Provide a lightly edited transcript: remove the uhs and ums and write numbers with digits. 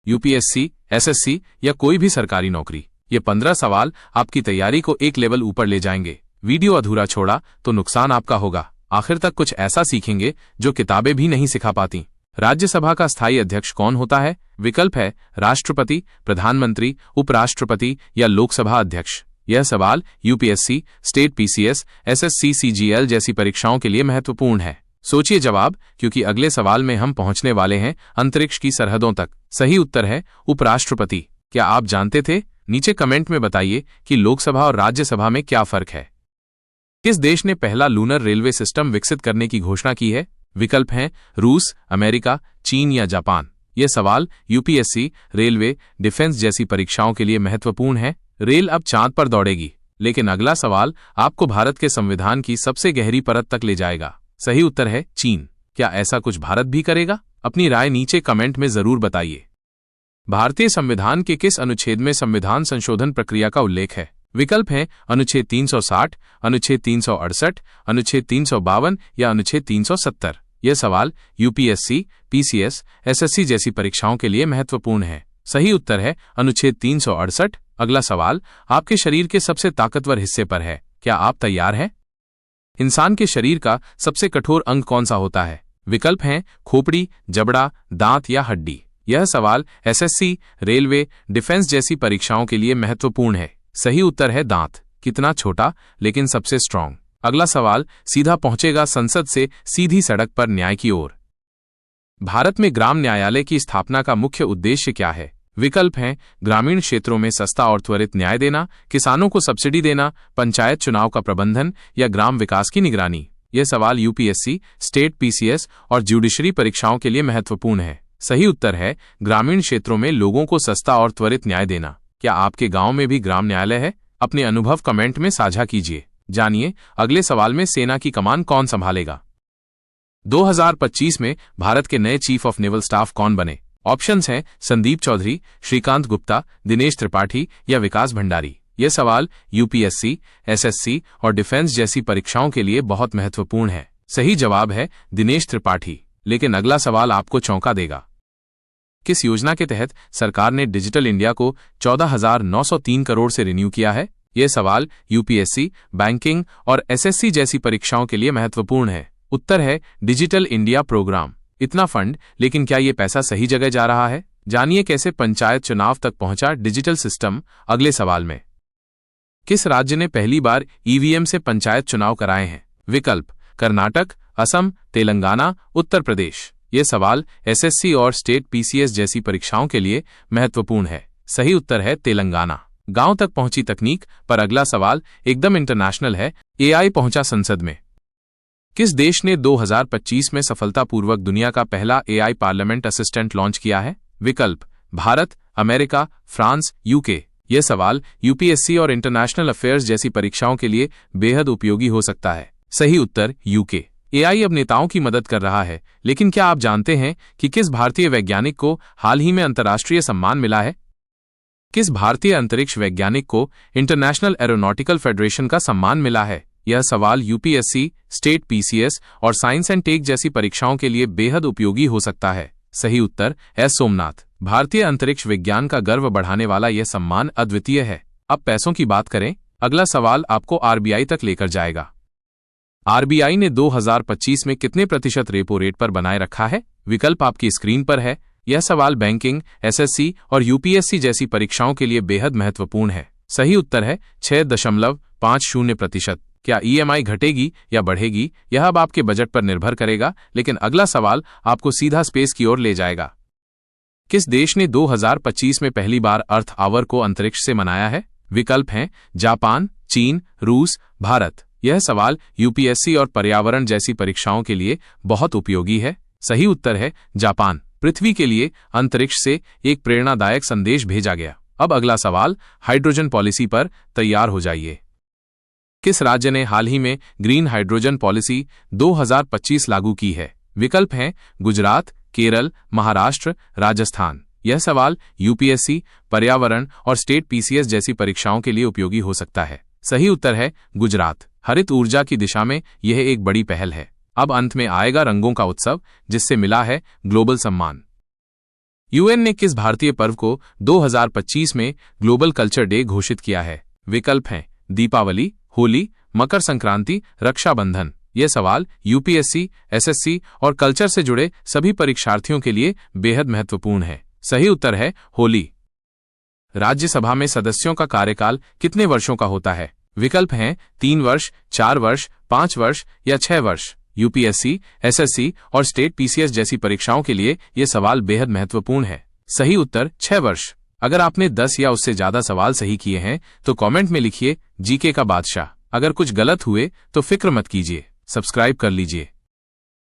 UPSC, SSC या कोई भी सरकारी नौकरी। ये 15 सवाल आपकी तैयारी को एक लेवल ऊपर ले जाएंगे। वीडियो अधूरा छोड़ा तो नुकसान आपका होगा। आखिर तक कुछ ऐसा सीखेंगे जो किताबें भी नहीं सिखा पाती। राज्यसभा का स्थायी अध्यक्ष कौन होता है? विकल्प है राष्ट्रपति, प्रधानमंत्री, उपराष्ट्रपति या लोकसभा अध्यक्ष। यह सवाल UPSC, state PCS, SSC, CGL जैसी परीक्षाओं के लिए महत्वपूर्ण है। सोचिए जवाब, क्योंकि अगले सवाल में हम पहुंचने वाले हैं अंतरिक्ष की सरहदों तक। सही उत्तर है उपराष्ट्रपति। क्या आप जानते थे? नीचे कमेंट में बताइए कि लोकसभा और राज्यसभा में क्या फर्क है। किस देश ने पहला लूनर रेलवे सिस्टम विकसित करने की घोषणा की है? विकल्प हैं रूस, अमेरिका, चीन या जापान। यह सवाल यूपीएससी, रेलवे, डिफेंस जैसी परीक्षाओं के लिए महत्वपूर्ण है। रेल अब चांद पर दौड़ेगी, लेकिन अगला सवाल आपको भारत के संविधान की सबसे गहरी परत तक ले जाएगा। सही उत्तर है चीन। क्या ऐसा कुछ भारत भी करेगा? अपनी राय नीचे कमेंट में जरूर बताइए। भारतीय संविधान के किस अनुच्छेद में संविधान संशोधन प्रक्रिया का उल्लेख है? विकल्प हैं अनुच्छेद 360, अनुच्छेद 368, अनुच्छेद 352 या अनुच्छेद 370। यह सवाल यूपीएससी, पीसीएस, एसएससी जैसी परीक्षाओं के लिए महत्वपूर्ण है। सही उत्तर है अनुच्छेद 368। अगला सवाल आपके शरीर के सबसे ताकतवर हिस्से पर है। क्या आप तैयार हैं? इंसान के शरीर का सबसे कठोर अंग कौन सा होता है? विकल्प हैं खोपड़ी, जबड़ा, दांत या हड्डी। यह सवाल एसएससी, रेलवे, डिफेंस जैसी परीक्षाओं के लिए महत्वपूर्ण है। सही उत्तर है दांत। कितना छोटा लेकिन सबसे स्ट्रांग। अगला सवाल सीधा पहुंचेगा संसद से सीधी सड़क पर न्याय की ओर। भारत में ग्राम न्यायालय की स्थापना का मुख्य उद्देश्य क्या है? विकल्प हैं ग्रामीण क्षेत्रों में सस्ता और त्वरित न्याय देना, किसानों को सब्सिडी देना, पंचायत चुनाव का प्रबंधन या ग्राम विकास की निगरानी। यह सवाल यूपीएससी, स्टेट पीसीएस और ज्यूडिशरी परीक्षाओं के लिए महत्वपूर्ण है। सही उत्तर है ग्रामीण क्षेत्रों में लोगों को सस्ता और त्वरित न्याय देना। क्या आपके गांव में भी ग्राम न्यायालय है? अपने अनुभव कमेंट में साझा कीजिए। जानिए अगले सवाल में सेना की कमान कौन संभालेगा। 2025 में भारत के नए चीफ ऑफ नेवल स्टाफ कौन बने? ऑप्शंस हैं संदीप चौधरी, श्रीकांत गुप्ता, दिनेश त्रिपाठी या विकास भंडारी। यह सवाल यूपीएससी, एसएससी और डिफेंस जैसी परीक्षाओं के लिए बहुत महत्वपूर्ण है। सही जवाब है दिनेश त्रिपाठी। लेकिन अगला सवाल आपको चौंका देगा। किस योजना के तहत सरकार ने डिजिटल इंडिया को 14,903 करोड़ से रिन्यू किया है? यह सवाल यूपीएससी, बैंकिंग और एसएससी जैसी परीक्षाओं के लिए महत्वपूर्ण है। उत्तर है डिजिटल इंडिया प्रोग्राम। इतना फंड, लेकिन क्या ये पैसा सही जगह जा रहा है? जानिए कैसे पंचायत चुनाव तक पहुंचा डिजिटल सिस्टम अगले सवाल में। किस राज्य ने पहली बार ईवीएम से पंचायत चुनाव कराए हैं? विकल्प कर्नाटक, असम, तेलंगाना, उत्तर प्रदेश। यह सवाल एसएससी और स्टेट पीसीएस जैसी परीक्षाओं के लिए महत्वपूर्ण है। सही उत्तर है तेलंगाना। गांव तक पहुंची तकनीक पर अगला सवाल एकदम इंटरनेशनल है। एआई पहुंचा संसद में। किस देश ने 2025 में सफलतापूर्वक दुनिया का पहला एआई पार्लियामेंट असिस्टेंट लॉन्च किया है? विकल्प भारत, अमेरिका, फ्रांस, यूके। यह सवाल यूपीएससी और इंटरनेशनल अफेयर्स जैसी परीक्षाओं के लिए बेहद उपयोगी हो सकता है। सही उत्तर यूके। एआई अब नेताओं की मदद कर रहा है, लेकिन क्या आप जानते हैं कि किस भारतीय वैज्ञानिक को हाल ही में अंतर्राष्ट्रीय सम्मान मिला है? किस भारतीय अंतरिक्ष वैज्ञानिक को इंटरनेशनल एरोनॉटिकल फेडरेशन का सम्मान मिला है? यह सवाल यूपीएससी, स्टेट पीसीएस और साइंस एंड टेक जैसी परीक्षाओं के लिए बेहद उपयोगी हो सकता है। सही उत्तर एस सोमनाथ। भारतीय अंतरिक्ष विज्ञान का गर्व बढ़ाने वाला यह सम्मान अद्वितीय है। अब पैसों की बात करें। अगला सवाल आपको आरबीआई तक लेकर जाएगा। आरबीआई ने 2025 में कितने प्रतिशत रेपो रेट पर बनाए रखा है? विकल्प आपकी स्क्रीन पर है। यह सवाल बैंकिंग, एसएससी और यूपीएससी जैसी परीक्षाओं के लिए बेहद महत्वपूर्ण है। सही उत्तर है 6.50%। क्या ईएमआई घटेगी या बढ़ेगी, यह अब आपके बजट पर निर्भर करेगा, लेकिन अगला सवाल आपको सीधा स्पेस की ओर ले जाएगा। किस देश ने 2025 में पहली बार अर्थ आवर को अंतरिक्ष से मनाया है? विकल्प हैं जापान, चीन, रूस, भारत। यह सवाल यूपीएससी और पर्यावरण जैसी परीक्षाओं के लिए बहुत उपयोगी है। सही उत्तर है जापान। पृथ्वी के लिए अंतरिक्ष से एक प्रेरणादायक संदेश भेजा गया। अब अगला सवाल हाइड्रोजन पॉलिसी पर तैयार हो जाइए। किस राज्य ने हाल ही में ग्रीन हाइड्रोजन पॉलिसी 2025 लागू की है? विकल्प हैं गुजरात, केरल, महाराष्ट्र, राजस्थान। यह सवाल यूपीएससी, पर्यावरण और स्टेट पीसीएस जैसी परीक्षाओं के लिए उपयोगी हो सकता है। सही उत्तर है गुजरात। हरित ऊर्जा की दिशा में यह एक बड़ी पहल है। अब अंत में आएगा रंगों का उत्सव, जिससे मिला है ग्लोबल सम्मान। यूएन ने किस भारतीय पर्व को 2025 में ग्लोबल कल्चर डे घोषित किया है? विकल्प हैं दीपावली, होली, मकर संक्रांति, रक्षाबंधन। यह सवाल यूपीएससी, एसएससी और कल्चर से जुड़े सभी परीक्षार्थियों के लिए बेहद महत्वपूर्ण है। सही उत्तर है होली। राज्यसभा में सदस्यों का कार्यकाल कितने वर्षों का होता है? विकल्प हैं 3 वर्ष, 4 वर्ष, 5 वर्ष या 6 वर्ष। यूपीएससी, एसएससी और स्टेट पीसीएस जैसी परीक्षाओं के लिए यह सवाल बेहद महत्वपूर्ण है। सही उत्तर 6 वर्ष। अगर आपने 10 या उससे ज्यादा सवाल सही किए हैं तो कमेंट में लिखिए जीके का बादशाह। अगर कुछ गलत हुए तो फिक्र मत कीजिए, सब्सक्राइब कर लीजिए।